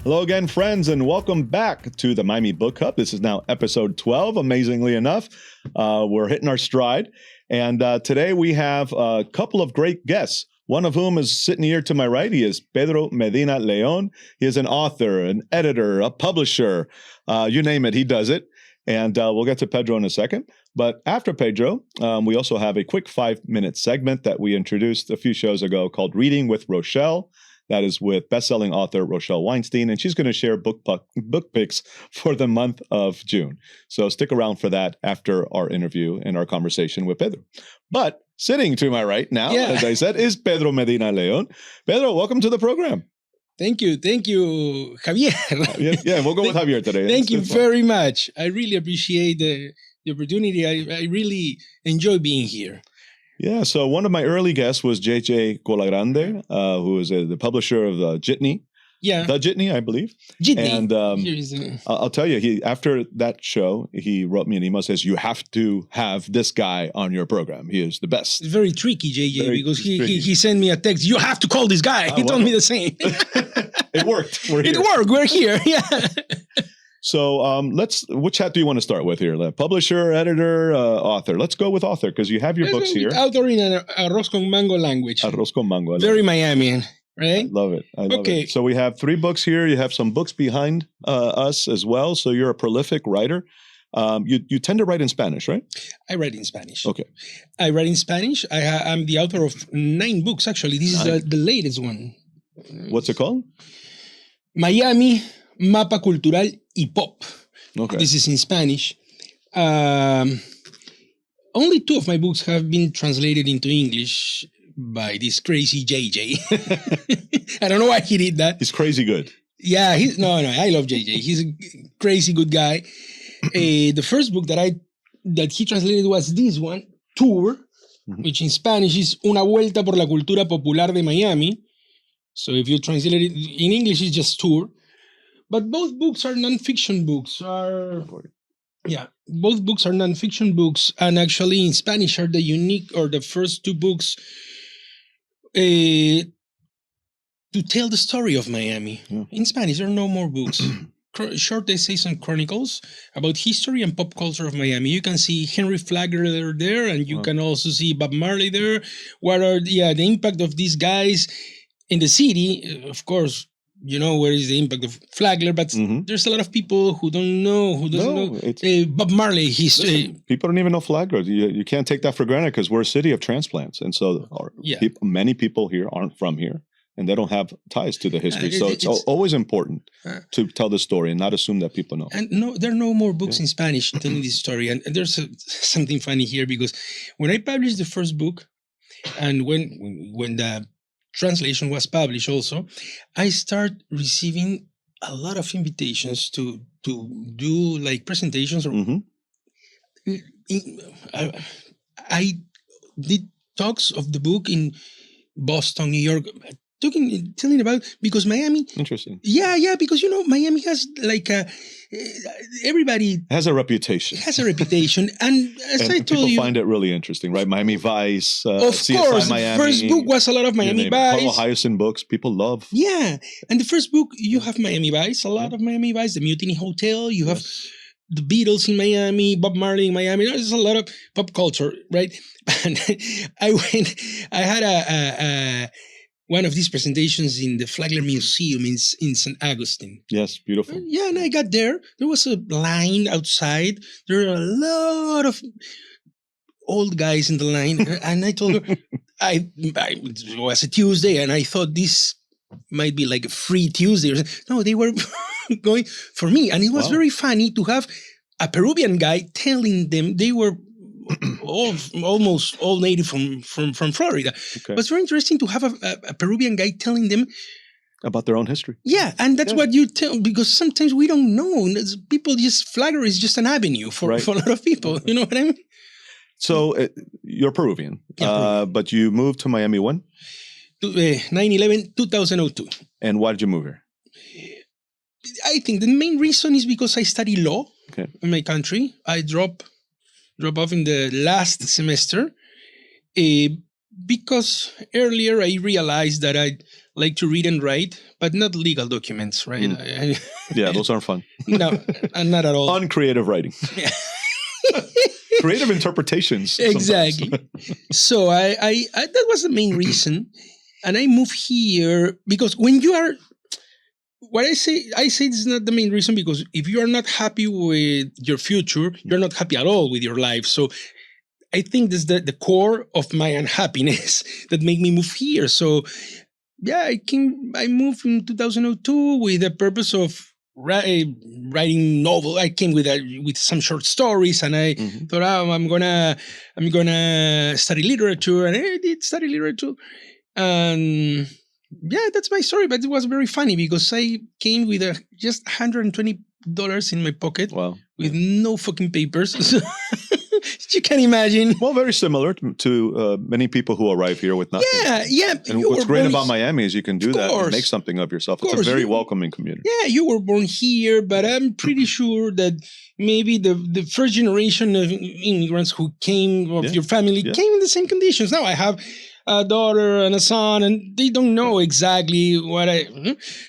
Hello again, friends, and welcome back to the Miami Book Hub. This is now episode 12, amazingly enough. We're hitting our stride. And today we have a couple of great guests, one of whom is sitting here to my right. He is Pedro Medina León. He is an author, an editor, a publisher. You name it, he does it. And we'll get to Pedro in a second. But after Pedro, we also have a quick 5-minute segment that we introduced a few shows ago called Reading with Rochelle. That is with best-selling author Rochelle Weinstein, and she's going to share book picks for the month of June. So stick around for that after our interview and our conversation with Pedro. But sitting to my right now, as I said, is Pedro Medina León. Pedro, welcome to the program. Thank you, Javier. Yeah, we'll go with Javier today. Thank you very much. I really appreciate the opportunity. I really enjoy being here. Yeah, so one of my early guests was J.J. Colagrande, who is the publisher of Jitney. Yeah. The Jitney, I believe. Jitney. And I'll tell you, after that show, he wrote me an email, says, you have to have this guy on your program. He is the best. It's very tricky, JJ, because he sent me a text, you have to call this guy. He told me the same. It worked. It worked. We're here. Yeah. So which hat do you want to start with here? Publisher, editor, author? Let's go with author because you have your books here. Author in arroz con mango language. Arroz con mango. Very Miami, right? I love it. I love it. So we have 3 books here. You have some books behind us as well. So you're a prolific writer. You tend to write in Spanish, right? I write in Spanish. Okay. I write in Spanish. I'm the author of 9 books, actually. This is the latest one. What's it called? Miami, Mapa Cultural y Pop. Okay. This is in Spanish. Only 2 of my books have been translated into English by this crazy JJ. I don't know why he did that. He's crazy good. Yeah, I love JJ. He's a crazy good guy. The first book that he translated was this one, Tour, which in Spanish is Una Vuelta por la Cultura Popular de Miami. So if you translate it in English, it's just Tour. But both books are nonfiction books. Both books are nonfiction books, and actually in Spanish are the first 2 books to tell the story of Miami. Yeah. In Spanish, there are no more books. Short essays and chronicles about history and pop culture of Miami. You can see Henry Flagler there, and you can also see Bob Marley there. What are the impact of these guys in the city? Of course, you know where is the impact of Flagler, but there's a lot of people who don't know, Bob Marley history. People don't even know Flagler. You can't take that for granted because we're a city of transplants. And so many people here aren't from here and they don't have ties to the history. So it's always important to tell the story and not assume that people know. And there are no more books in Spanish telling this story. And there's something funny here because when I published the first book and when the translation was published also, I started receiving a lot of invitations to do like presentations. I did talks of the book in Boston, New York, telling about, because Miami. Interesting. Yeah, because Miami has like everybody has a reputation. And as I told you, people find it really interesting, right? Miami Vice. Of CSI course, Miami, the first book was a lot of Miami Vice. Carl Hiaasen books, people love. Yeah, and the first book you have Miami Vice, a lot of Miami Vice, the Mutiny Hotel. You have the Beatles in Miami, Bob Marley in Miami. There's a lot of pop culture, right? And I had one of these presentations in the Flagler Museum in St. Augustine. Yes, beautiful. Yeah, and I got there. There was a line outside. There were a lot of old guys in the line. And I told her, it was a Tuesday, and I thought this might be like a free Tuesday. No, they were going for me. And it was very funny to have a Peruvian guy telling them they were almost all native from Florida. Okay. But it's very interesting to have a Peruvian guy telling them about their own history. Yeah, and that's what you tell, because sometimes we don't know. People Flagler is just an avenue for a lot of people. You know what I mean? So you're Peruvian, but you moved to Miami when? 9/11/2002. And why did you move here? I think the main reason is because I study law in my country. I drop off in the last semester Because earlier I realized that I like to read and write, but not legal documents, right? Yeah, those aren't fun. No, not at all. Uncreative writing. Creative interpretations. Exactly. So I that was the main reason. And I moved here because when you are, what I say this is not the main reason, because if you are not happy with your future, you're not happy at all with your life. So I think this is the core of my unhappiness that made me move here. So yeah, I moved in 2002 with the purpose of writing novel. I came with some short stories, and I thought, I'm gonna study literature, and I did study literature. And yeah, that's my story. But it was very funny because I came with just $120 in my pocket. Wow. With no fucking papers. You can imagine. Well, very similar to many people who arrive here with nothing. Yeah. And what's great about Miami is you can do that and make something of yourself. It's a very welcoming community. Yeah, you were born here, but I'm pretty sure that maybe the first generation of immigrants who came, your family, came in the same conditions. Now I have a daughter and a son, and they don't know exactly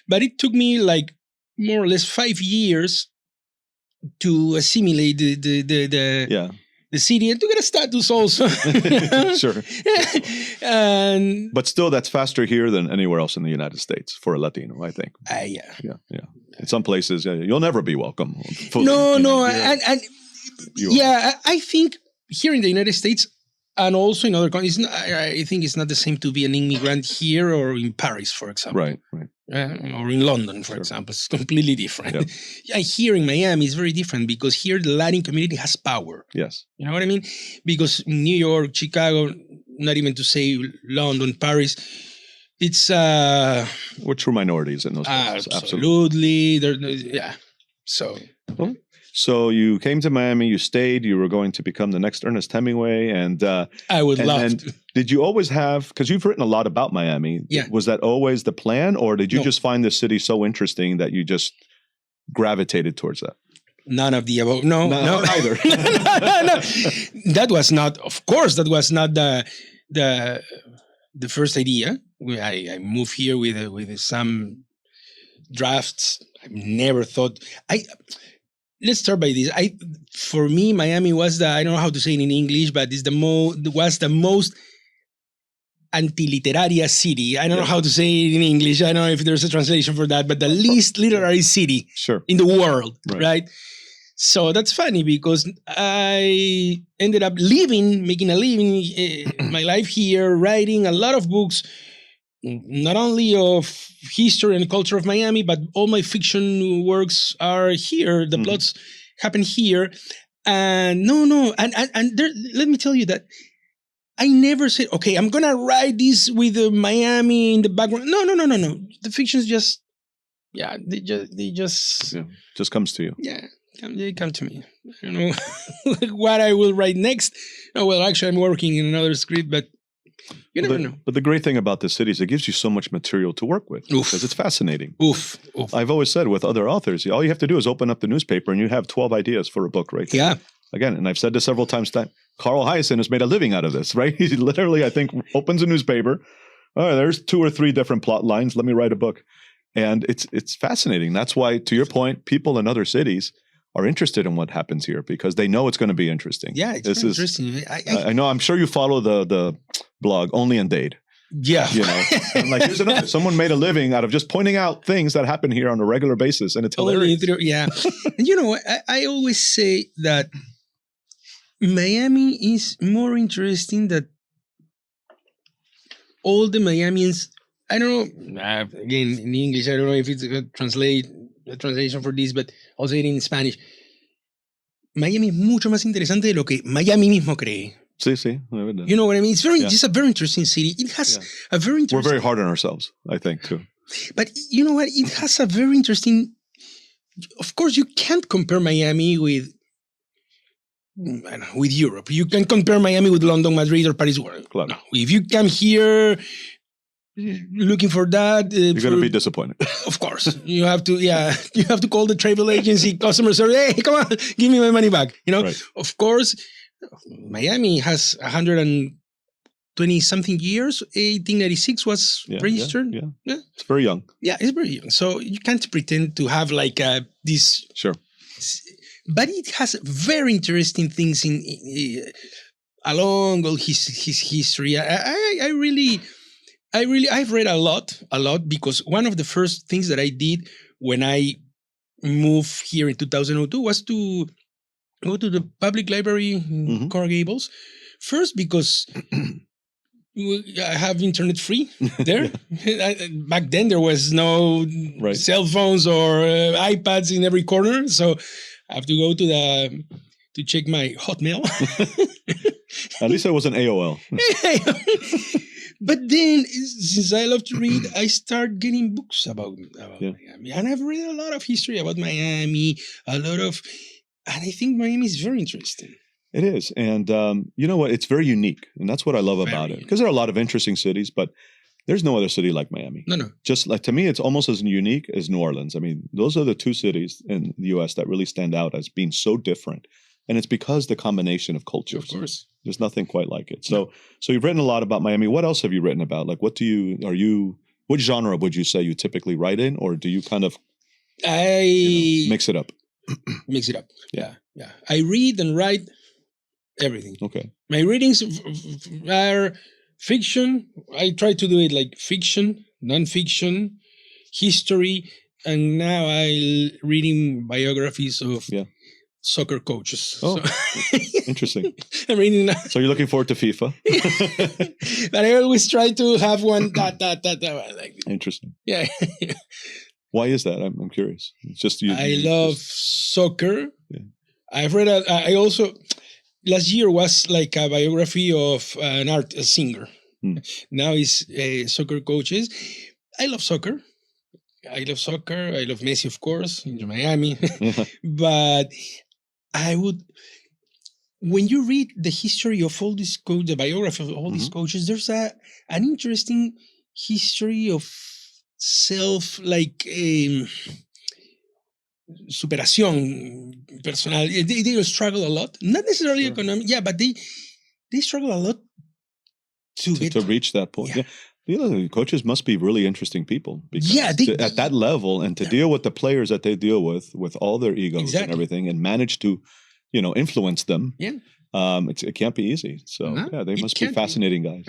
but it took me like more or less 5 years to assimilate the city and to get a status also. Sure. But still, that's faster here than anywhere else in the United States for a Latino, I think. Yeah. In some places, you'll never be welcome. I think here in the United States and also in other countries, I think it's not the same to be an immigrant here or in Paris, for example. Right. Or in London, for example. It's completely different. Yeah. Here in Miami, it's very different because here the Latin community has power. Yes. You know what I mean? Because New York, Chicago, not even to say London, Paris, it's... we're true minorities in those places. Absolutely. So you came to Miami, you stayed, you were going to become the next Ernest Hemingway. And I would love to. Did you always have, because you've written a lot about Miami, was that always the plan, or did you just find the city so interesting that you just gravitated towards that? None of the above. No. Either. No. That was not, of course, the first idea. I moved here with some drafts. I never thought... Let's start by this. For me, Miami was I don't know how to say it in English, but was the most anti-literaria city. I don't know how to say it in English. I don't know if there's a translation for that, but the least literary city in the world, right? So that's funny because I ended up making a living, my life here, writing a lot of books, not only of history and culture of Miami, but all my fiction works are here. The plots happen here. And let me tell you that I never said, okay, I'm going to write this with Miami in the background. No. The fiction's just, they just comes to you. Yeah, they come to me. I don't know what I will write next. Oh, well, actually, I'm working in another script, but you never know. But the great thing about the city is it gives you so much material to work with because it's fascinating. Oof. I've always said with other authors, all you have to do is open up the newspaper and you have 12 ideas for a book right there. Yeah. Again, and I've said this several times, Carl Hyacin has made a living out of this, right? He literally, I think, opens a newspaper. Oh, there's 2 or 3 different plot lines. Let me write a book. And it's fascinating. That's why, to your point, people in other cities are interested in what happens here because they know it's going to be interesting. Yeah, it's interesting. I know. I'm sure you follow the blog Only in Dade. Yeah. I'm like, here's another. Someone made a living out of just pointing out things that happen here on a regular basis, and it's hilarious. Yeah. And I always say that Miami is more interesting than all the Miamians. I don't know. Again, in English, I don't know if it's a translation for this, but I'll say it in Spanish. Miami es mucho más interesante de lo que Miami mismo cree. Sí, la verdad. You know what I mean? It's a very interesting city. It has a very interesting... We're very hard on ourselves, I think, too. But you know what? It has a very interesting... Of course, you can't compare Miami with Europe. You can compare Miami with London, Madrid, or Paris. Claro. No. If you come here looking for that... You're going to be disappointed. Of course. You have to call the travel agency, customer service, hey, come on, give me my money back. Right. Of course, Miami has 100 20-something years. 1896 was registered. Yeah. It's very young. Yeah, it's very young. So you can't pretend to have like this. Sure. But it has very interesting things in along all his history. I've read a lot because one of the first things that I did when I moved here in 2002 was to go to the public library in Coral Gables. First, because I have internet free there. Back then, there was no cell phones or iPads in every corner, so I have to go to check my Hotmail. At least it wasn't AOL. But then, since I love to read, I start getting books about Miami, and I've read a lot of history about Miami, and I think Miami is very interesting. It is. And you know what? It's very unique. And that's what I love about it. Because there are a lot of interesting cities, but there's no other city like Miami. No. Just like, to me, it's almost as unique as New Orleans. I mean, those are the two cities in the U.S. that really stand out as being so different. And it's because the combination of cultures. Of course. There's nothing quite like it. So you've written a lot about Miami. What else have you written about? Like, what genre would you say you typically write in? Or do you kind of mix it up? Mix it up. Yeah. I read and write everything. Okay. My readings are fiction. I try to do it like fiction, non-fiction, history, and now I'm reading biographies of soccer coaches. Oh, so. Interesting. I'm reading now. So you're looking forward to FIFA? But I always try to have one like interesting. Yeah. Why is that? I'm curious. It's just I love soccer. Yeah. I've read. I also last year was like a biography of a singer. Now is soccer coaches. I love soccer. I love Messi, of course, in Miami. But when you read the history of all these coaches, the biography of all these coaches, there's an interesting history of superación personal. They struggle a lot, not necessarily economic, but they struggle a lot to reach that point. Yeah. The coaches must be really interesting people. Because at that level, and to deal with the players that they deal with all their egos and everything, and manage to, influence them. Yeah, it can't be easy. So they must be fascinating guys.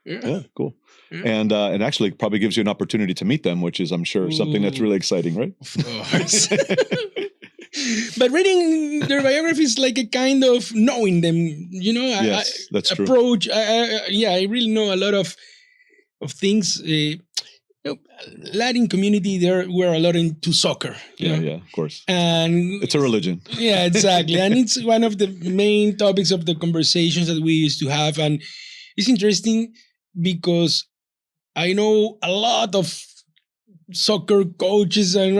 Yeah, cool. Yeah. And it actually probably gives you an opportunity to meet them, which is, I'm sure, something that's really exciting, right? Of course. But reading their biography is like a kind of knowing them, Yes, that's true. Approach. I really know a lot of things. Latin community, we're a lot into soccer. Yeah, of course. And it's a religion. Yeah, exactly. And it's one of the main topics of the conversations that we used to have. And it's interesting because I know a lot of soccer coaches and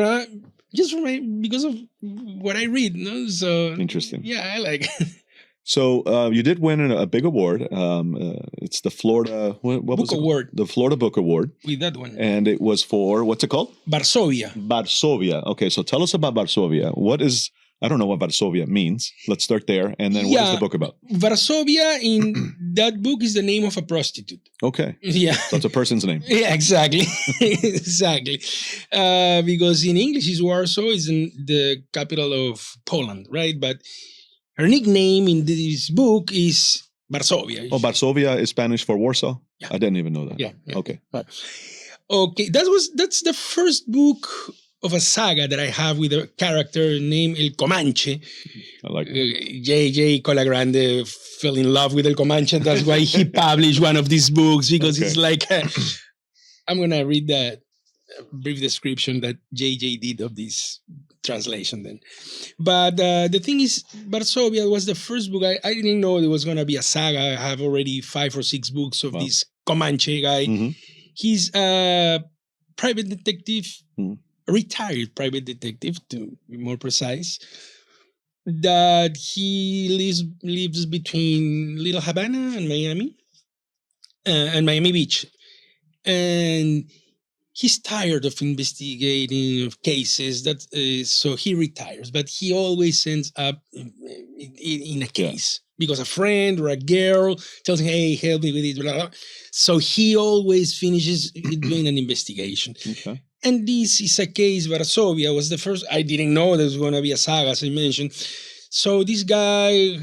because of what I read. So interesting. Yeah, I like it. So you did win a big award. It's the Florida Book Award. The Florida Book Award. With that one. And it was for, what's it called? Varsovia. Okay, so tell us about Varsovia. I don't know what Varsovia means. Let's start there. And then what is the book about? Varsovia in that book is the name of a prostitute. Okay. Yeah. So it's a person's name. Yeah, exactly. Exactly. Because in English, Warsaw is the capital of Poland, right? But her nickname in this book is Varsovia. Oh, Varsovia is Spanish for Warsaw? Yeah. I didn't even know that. Yeah. Okay. Okay. That's the first book of a saga that I have with a character named El Comanche. I like it. J.J. Colagrande fell in love with El Comanche. That's why he published one of these books, because it's like, I'm going to read the brief description that J.J. did of this translation then. But the thing is, Varsovia was the first book. I didn't know it was going to be a saga. I have already 5 or 6 books of this Comanche guy. Mm-hmm. He's a private detective, a retired private detective, to be more precise, that he lives between Little Havana and Miami Beach. And he's tired of investigating cases, so he retires. But he always ends up in a case because a friend or a girl tells him, "Hey, help me with it." Blah, blah. So he always finishes doing an investigation. Okay. And this is a case. Varsovia was the first. I didn't know there was going to be a saga, as I mentioned. So this guy,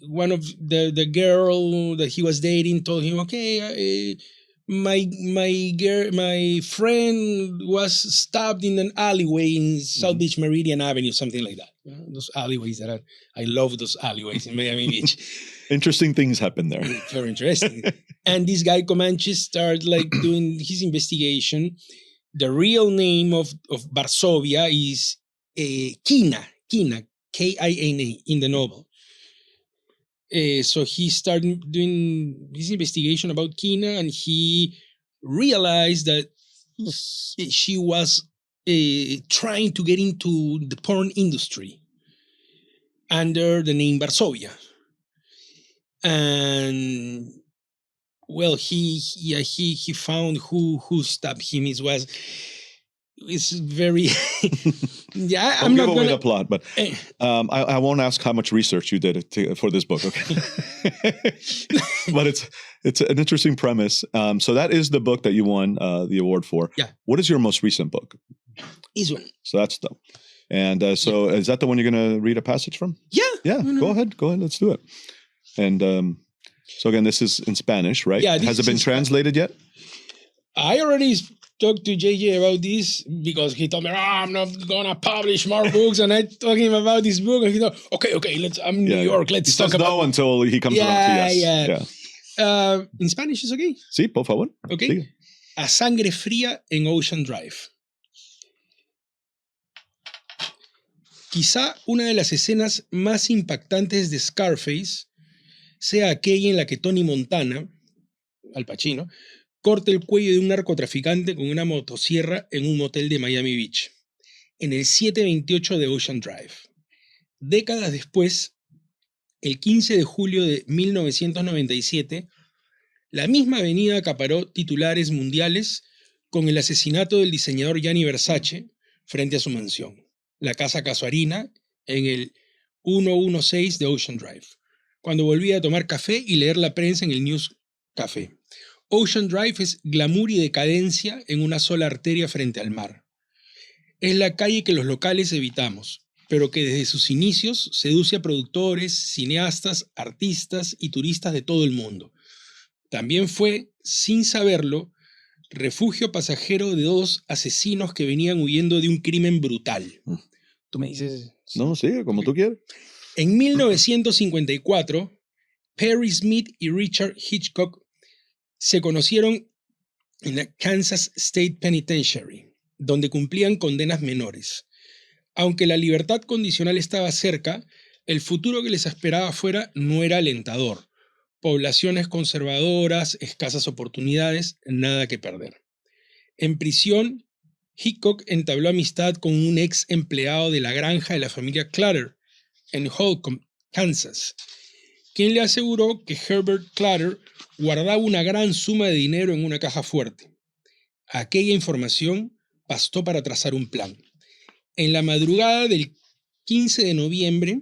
one of the girl that he was dating, told him, "Okay, my friend was stabbed in an alleyway in South Beach Meridian Avenue, something like that." Those alleyways I love those alleyways in Miami Beach. Interesting things happen there. Very interesting. And this guy Comanche started like doing his investigation. The real name of Varsovia is Kina, K-I-N-A, in the novel. So he started doing his investigation about Kina, and he realized that she was trying to get into the porn industry under the name Varsovia. And well, he found who stabbed him. It's very yeah. Don't give away the plot, but I won't ask how much research you did for this book. Okay, but it's an interesting premise. So that is the book that you won the award for. Yeah. What is your most recent book? This one. So that's the, and so is that the one you're going to read a passage from? Yeah. Yeah. Go ahead. Let's do it. And so again, this is in Spanish, right? Yeah. Has it been translated yet? I already talked to JJ about this because he told me, I'm not gonna publish more books, and I told him about this book, and he thought, okay, I'm in New York, let's talk about it. Until he comes around to yes. Yeah. In Spanish is okay. Sí, por favor. Okay. Sigue. A sangre fría en Ocean Drive. Quizá una de las escenas más impactantes de Scarface sea aquella en la que Tony Montana, Al Pacino, corta el cuello de un narcotraficante con una motosierra en un motel de Miami Beach, en el 728 de Ocean Drive. Décadas después, el 15 de julio de 1997, la misma avenida acaparó titulares mundiales con el asesinato del diseñador Gianni Versace frente a su mansión, la Casa Casuarina, en el 116 de Ocean Drive, cuando volvía a tomar café y leer la prensa en el News Café. Ocean Drive es glamour y decadencia en una sola arteria frente al mar. Es la calle que los locales evitamos, pero que desde sus inicios seduce a productores, cineastas, artistas y turistas de todo el mundo. También fue, sin saberlo, refugio pasajero de dos asesinos que venían huyendo de un crimen brutal. ¿Tú me dices? No, sigue, como tú quieras. En 1954, Perry Smith y Richard Hitchcock se conocieron en la Kansas State Penitentiary, donde cumplían condenas menores. Aunque la libertad condicional estaba cerca, el futuro que les esperaba afuera no era alentador. Poblaciones conservadoras, escasas oportunidades, nada que perder. En prisión, Hitchcock entabló amistad con un ex empleado de la granja de la familia Clutter en Holcomb, Kansas, quien le aseguró que Herbert Clutter guardaba una gran suma de dinero en una caja fuerte. Aquella información bastó para trazar un plan. En la madrugada del 15 de noviembre,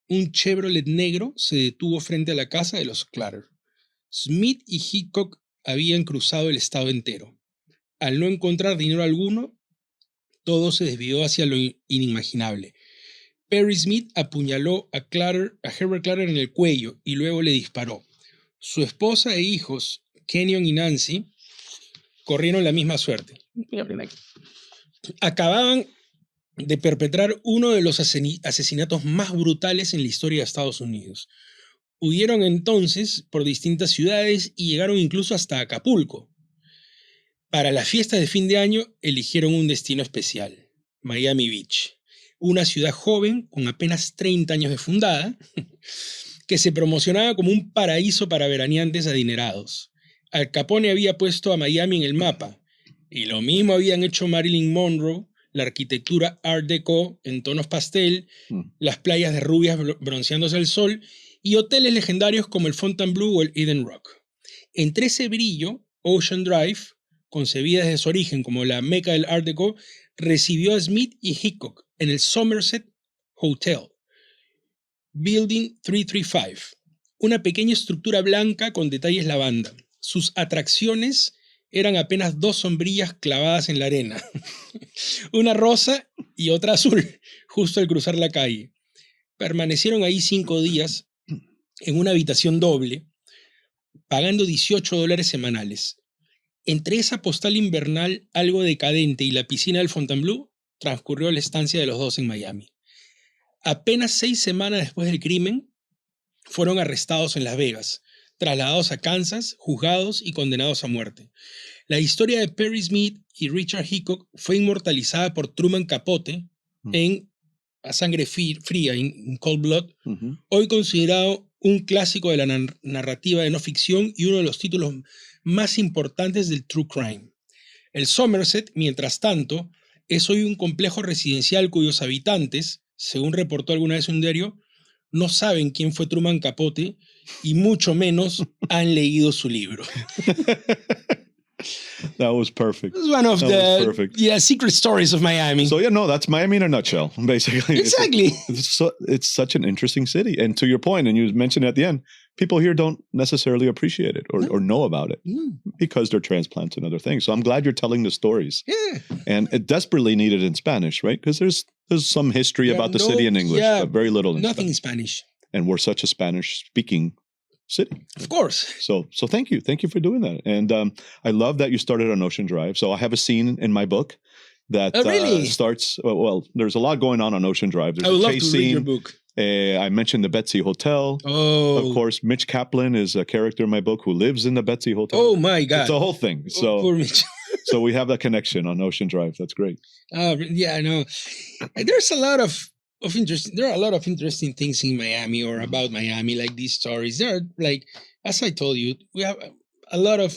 un Chevrolet negro se detuvo frente a la casa de los Clutter. Smith y Hitchcock habían cruzado el estado entero. Al no encontrar dinero alguno, todo se desvió hacia lo inimaginable. Perry Smith apuñaló a Herbert Clutter en el cuello y luego le disparó. Su esposa e hijos, Kenyon y Nancy, corrieron la misma suerte. Acababan de perpetrar uno de los asesinatos más brutales en la historia de Estados Unidos. Huyeron entonces por distintas ciudades y llegaron incluso hasta Acapulco. Para las fiestas de fin de año eligieron un destino especial, Miami Beach, una ciudad joven con apenas 30 años de fundada, que se promocionaba como un paraíso para veraneantes adinerados. Al Capone había puesto a Miami en el mapa, y lo mismo habían hecho Marilyn Monroe, la arquitectura Art Deco en tonos pastel, las playas de rubias bronceándose al sol, y hoteles legendarios como el Fontainebleau o el Eden Rock. Entre ese brillo, Ocean Drive, concebida desde su origen como la meca del Art Deco, recibió a Smith y Hickok en el Somerset Hotel, Building 335, una pequeña estructura blanca con detalles lavanda. Sus atracciones eran apenas 2 sombrillas clavadas en la arena, una rosa y otra azul, justo al cruzar la calle. Permanecieron ahí 5 días en una habitación doble, pagando $18 semanales. Entre esa postal invernal algo decadente y la piscina del Fontainebleau, transcurrió la estancia de los dos en Miami. Apenas 6 semanas después del crimen, fueron arrestados en Las Vegas, trasladados a Kansas, juzgados y condenados a muerte. La historia de Perry Smith y Richard Hickok fue inmortalizada por Truman Capote en A Sangre Fría, en Cold Blood, hoy considerado un clásico de la narrativa de no ficción y uno de los títulos más importantes del true crime. El Somerset, mientras tanto, es hoy un complejo residencial cuyos habitantes, según reportó alguna vez un diario, no saben quién fue Truman Capote y mucho menos han leído su libro. That was perfect. It's one of the secret stories of Miami. So that's Miami in a nutshell, basically. Exactly. It's such an interesting city. And to your point, and you mentioned at the end, people here don't necessarily appreciate it or know about it because they're transplants and other things. So I'm glad you're telling the stories. Yeah. And it desperately needed in Spanish, right? Because there's some history about the city in English, but very little in nothing Spanish. in Spanish. And we're such a Spanish-speaking city. Of course. So thank you. Thank you for doing that. And I love that you started on Ocean Drive. So I have a scene in my book that really? starts, well, there's a lot going on Ocean Drive. There's I would a love chase to read scene. your book. I mentioned the Betsy Hotel. Oh. Of course, Mitch Kaplan is a character in my book who lives in the Betsy Hotel. Oh, my God. It's a whole thing. So, poor Mitch. So we have that connection on Ocean Drive. That's great. Yeah, I know. There's a lot of interest. There are a lot of interesting things in Miami or about Miami, like these stories. There are, like, as I told you, we have a lot of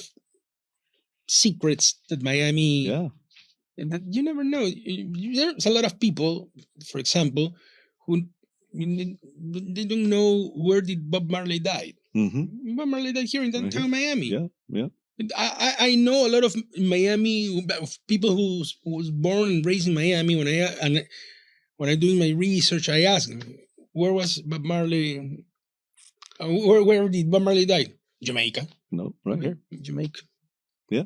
secrets that Miami, that you never know. There's a lot of people, for example, who they don't know where did Bob Marley died. Bob Marley died here in downtown Miami. Yeah. I know a lot of Miami of people who was born and raised in Miami. When I do my research, I ask them, where was Bob Marley? Where did Bob Marley die? Jamaica. No, right here. Jamaica. Yeah.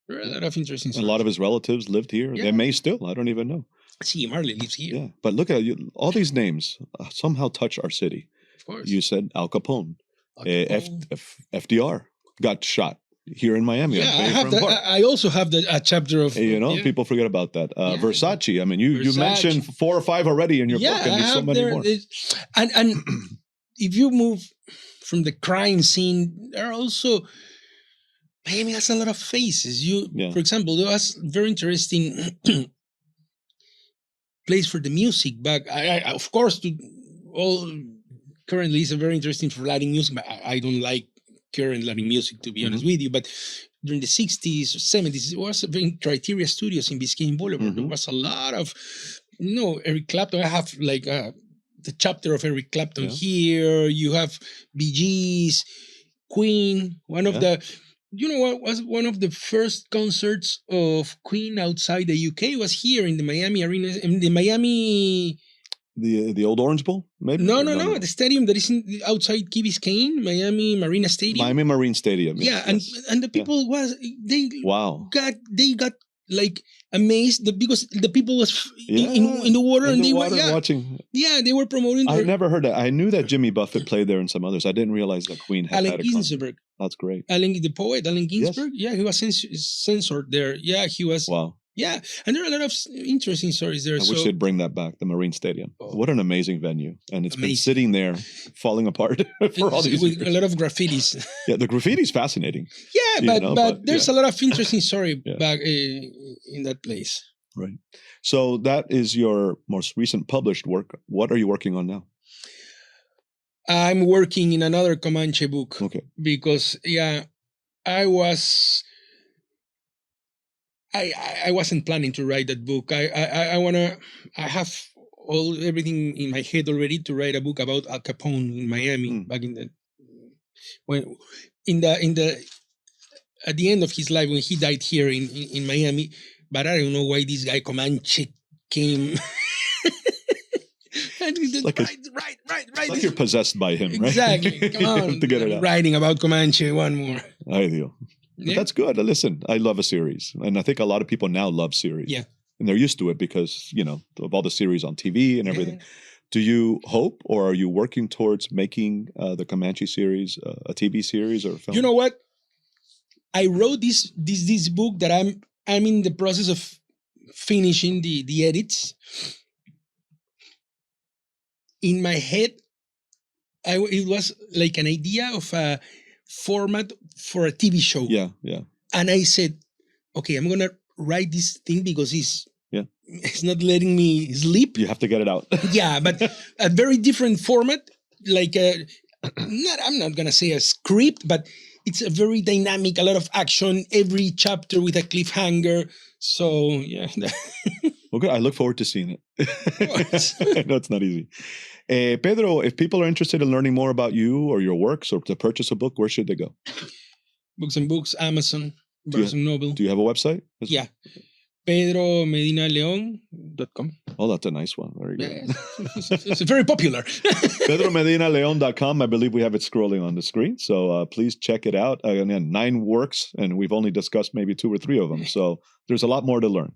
There are a lot of interesting stories. A lot of his relatives lived here. Yeah. They may still. I don't even know. See, Marley lives here. Yeah, but look at you. All these names somehow touch our city. Of course. You said Al Capone. FDR got shot here in Miami. Yeah, I also have a chapter of... people forget about that. Versace. I mean, you mentioned 4 or 5 already in your book, and there's so many more. And if you move from the crime scene, there are also... Miami has a lot of faces. For example, there was very interesting place for the music back. Of course, currently it's a very interesting for Latin music, but I don't like current Latin music, to be honest with you. But during the 60s or 70s, it was in Criteria Studios in Biscayne Boulevard. There was a lot of, Eric Clapton. I have like the chapter of Eric Clapton here. You have Bee Gees, Queen, one of the... what was one of the first concerts of Queen outside the UK was here in the Miami Arena, in the Miami... The old Orange Bowl, maybe? No. The stadium that is outside Key Biscayne, Miami Marina Stadium. Miami Marine Stadium. And the people they got like amazed because the people was in the water and they were watching. Yeah, they were promoting. I've never heard that. I knew that Jimmy Buffett played there and some others. I didn't realize that Queen had Allen Ginsberg. That's great. The poet Allen Ginsberg. Yes. Yeah, he was censored there. Yeah, he was. Wow. Yeah, and there are a lot of interesting stories there. I wish they'd bring that back, the Marine Stadium. What an amazing venue. And it's been sitting there falling apart for all these years. With a lot of graffitis. Yeah, the graffiti's fascinating. Yeah, but there's a lot of interesting story back in that place. Right. So that is your most recent published work. What are you working on now? I'm working in another Comanche book. Okay. Because, I wasn't planning to write that book. I have everything in my head already to write a book about Al Capone in Miami back in the at the end of his life when he died here in Miami. But I don't know why this guy Comanche came. And he did, like right. Like you're possessed by him, right? Exactly. Come on. To get it out. Writing about Comanche, one more. Ideal. But that's good. Listen, I love a series. And I think a lot of people now love series. Yeah. And they're used to it because, of all the series on TV and everything. Yeah. Do you hope or are you working towards making the Comanche series a TV series or a film? You know what? I wrote this book that I'm in the process of finishing the edits. In my head, it was like an idea of a format for a TV show. Yeah. And I said, okay, I'm going to write this thing because it's not letting me sleep. You have to get it out. Yeah, but a very different format. Like, I'm not going to say a script, but it's a very dynamic, a lot of action, every chapter with a cliffhanger. So, yeah. Well, good. I look forward to seeing it. I know it's not easy. Pedro, if people are interested in learning more about you or your works or to purchase a book, where should they go? Books and Books, Amazon, Barnes & Noble. Do you have a website? Yeah. PedroMedinaLeón.com. Oh, that's a nice one. Very good. Yeah, it's very popular. PedroMedinaLeón.com. I believe we have it scrolling on the screen. So please check it out. Again, 9 works, and we've only discussed maybe 2 or 3 of them. So there's a lot more to learn.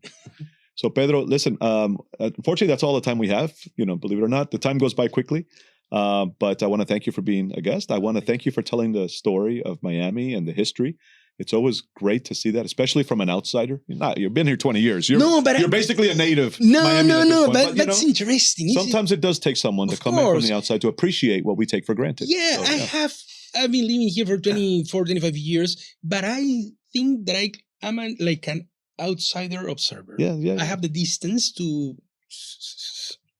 So Pedro, listen, unfortunately, that's all the time we have. Believe it or not, the time goes by quickly. But I want to thank you for being a guest. I want to thank you for telling the story of Miami and the history. It's always great to see that, especially from an outsider. You've been here 20 years. You're basically a native. No. But that's interesting. Sometimes it does take someone to come in from the outside to appreciate what we take for granted. Yeah, so, I've been living here for 24, 25 years, but I think that I'm like an outsider observer. Yeah. I have the distance to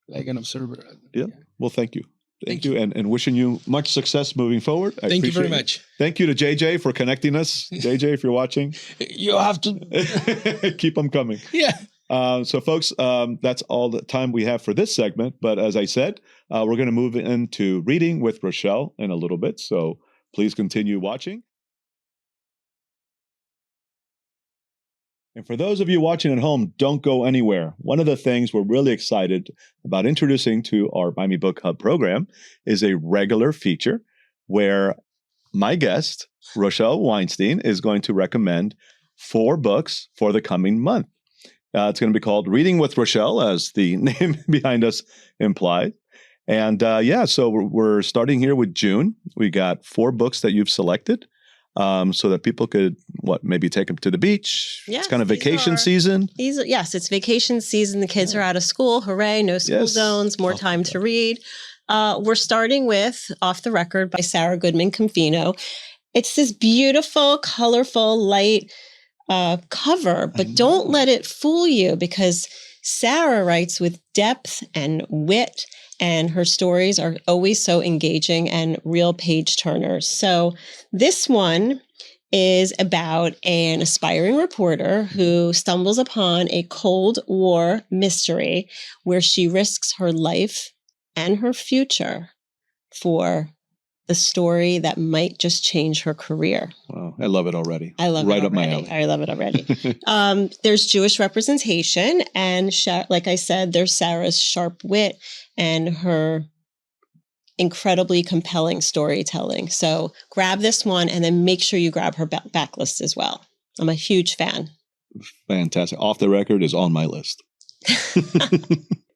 like an observer. Yeah. Well, thank you. Thank you. And wishing you much success moving forward. Thank you very much. Thank you to JJ for connecting us. JJ, if you're watching. You have to. Keep them coming. Yeah. So, folks, that's all the time we have for this segment. But as I said, we're going to move into reading with Rochelle in a little bit. So please continue watching. And for those of you watching at home, don't go anywhere. One of the things we're really excited about introducing to our Miami Book Hub program is a regular feature where my guest, Rochelle Weinstein, is going to recommend 4 books for the coming month. It's going to be called Reading with Rochelle, as the name behind us implies. And so we're starting here with June. We got 4 books that you've selected. So that people could, maybe take them to the beach. Yes, it's kind of vacation season. Yes, it's vacation season. The kids are out of school. Hooray, no school zones, more time to read. We're starting with Off the Record by Sarah Goodman Confino. It's this beautiful, colorful, light cover, but don't let it fool you because Sarah writes with depth and wit, and her stories are always so engaging and real page turners. So this one is about an aspiring reporter who stumbles upon a Cold War mystery where she risks her life and her future for the story that might just change her career. Wow, I love it already. I love right it up my already. alley. I love it already. There's Jewish representation, and like I said, there's Sarah's sharp wit and her incredibly compelling storytelling. So grab this one, and then make sure you grab her backlist as well. I'm a huge fan. Fantastic. Off the Record is on my list.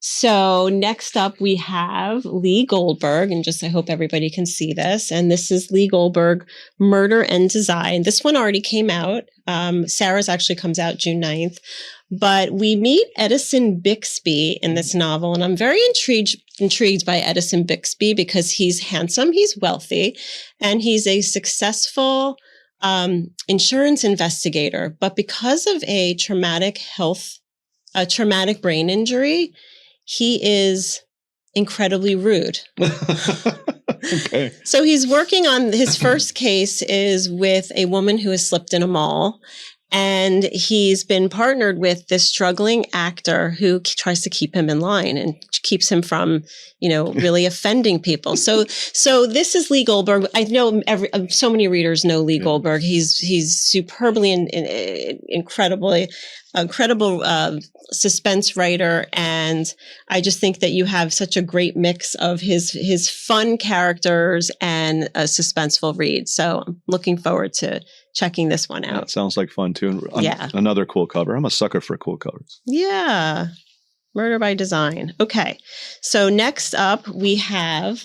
So next up we have Lee Goldberg, and I hope everybody can see this. And this is Lee Goldberg, Murder and Design. This one already came out. Sarah's actually comes out June 9th. But we meet Edison Bixby in this novel, and I'm very intrigued by Edison Bixby because he's handsome, he's wealthy, and he's a successful insurance investigator. But because of a traumatic brain injury, he is incredibly rude. Okay. So he's working on his first case is with a woman who has slipped in a mall. And he's been partnered with this struggling actor who tries to keep him in line and keeps him from, really offending people. So this is Lee Goldberg. I know so many readers know Lee Goldberg. He's superbly and incredible suspense writer, and I just think that you have such a great mix of his fun characters and a suspenseful read. So I'm looking forward to checking this one out. That sounds like fun too. Yeah. Another cool cover. I'm a sucker for cool covers. Yeah. Murder by Design. Okay. So next up we have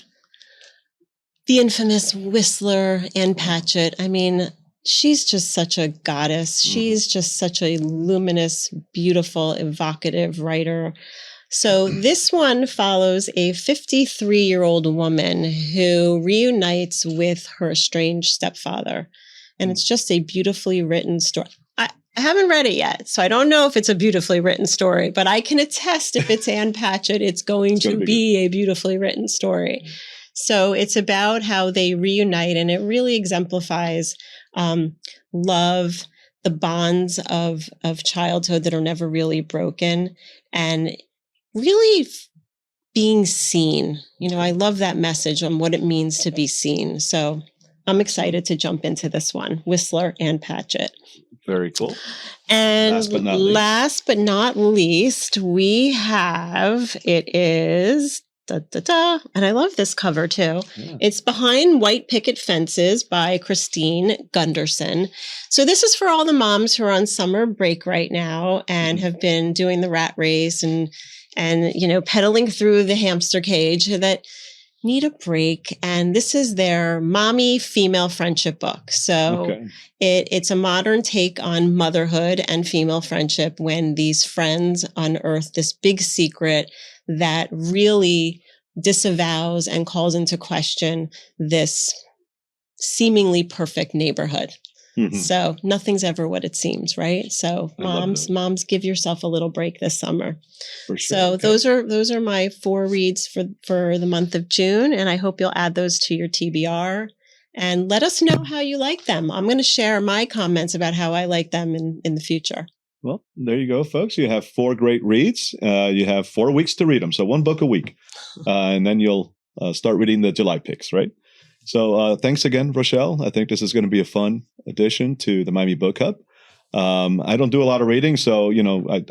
the infamous Whistler, Ann Patchett. I mean, she's just such a goddess. She's just such a luminous, beautiful, evocative writer. So this one follows a 53-year-old woman who reunites with her estranged stepfather. And it's just a beautifully written story. I haven't read it yet, so I don't know if it's a beautifully written story, but I can attest if it's Ann Patchett, it's going to be a beautifully written story. So it's about how they reunite, and it really exemplifies love, the bonds of childhood that are never really broken, and really being seen. I love that message on what it means to be seen. So I'm excited to jump into this one, Whistler, Ann Patchett. Very cool. And last but not least, we have, it is, and I love this cover too. Yeah. It's Behind White Picket Fences by Christine Gunderson. So this is for all the moms who are on summer break right now and have been doing the rat race and pedaling through the hamster cage that need a break. And this is their mommy female friendship book. So it's a modern take on motherhood and female friendship when these friends unearth this big secret that really disavows and calls into question this seemingly perfect neighborhood. Mm-hmm. So nothing's ever what it seems, right? So moms, give yourself a little break this summer. For sure. So those are my 4 reads for the month of June, and I hope you'll add those to your TBR and let us know how you like them. I'm going to share my comments about how I like them in the future. Well, there you go, folks. You have 4 great reads. You have 4 weeks to read them, so 1 book a week, and then you'll start reading the July picks, right? So thanks again, Rochelle. I think this is going to be a fun addition to the Miami Book Hub. I don't do a lot of reading, so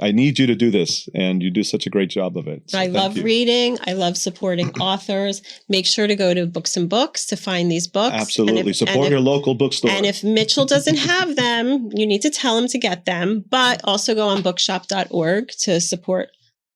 I need you to do this, and you do such a great job of it. So I love reading. I love supporting authors. Make sure to go to Books and Books to find these books. Absolutely. Support your local bookstore. And if Mitchell doesn't have them, you need to tell him to get them. But also go on bookshop.org to support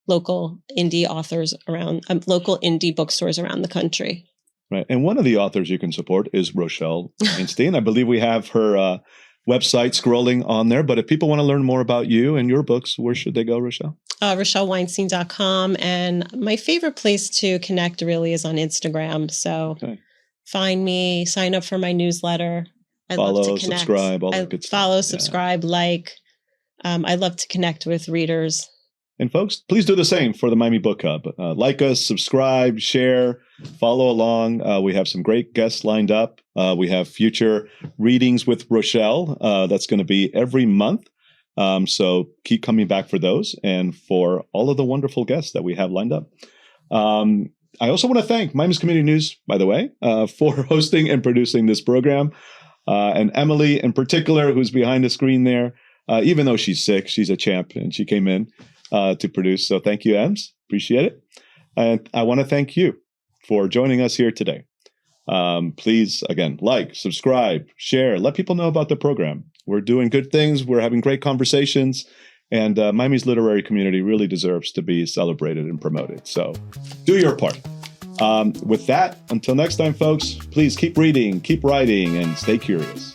local indie authors around, local indie bookstores around the country. Right. And one of the authors you can support is Rochelle Weinstein. I believe we have her website scrolling on there. But if people want to learn more about you and your books, where should they go, Rochelle? RochelleWeinstein.com. And my favorite place to connect really is on Instagram. So find me, sign up for my newsletter. I love to connect. Subscribe, all that good stuff. Follow, subscribe, like. I love to connect with readers. And folks, please do the same for the Miami Book Hub. Like us, subscribe, share, follow along. We have some great guests lined up. We have future readings with Rochelle. That's going to be every month. So keep coming back for those and for all of the wonderful guests that we have lined up. I also want to thank Miami's Community News, by the way, for hosting and producing this program. And Emily in particular, who's behind the screen there. Even though she's sick, she's a champ and she came in to produce. So thank you, Ems. Appreciate it. And I want to thank you for joining us here today. Please, again, like, subscribe, share, let people know about the program. We're doing good things. We're having great conversations. And Miami's literary community really deserves to be celebrated and promoted. So do your part. With that, until next time, folks, please keep reading, keep writing, and stay curious.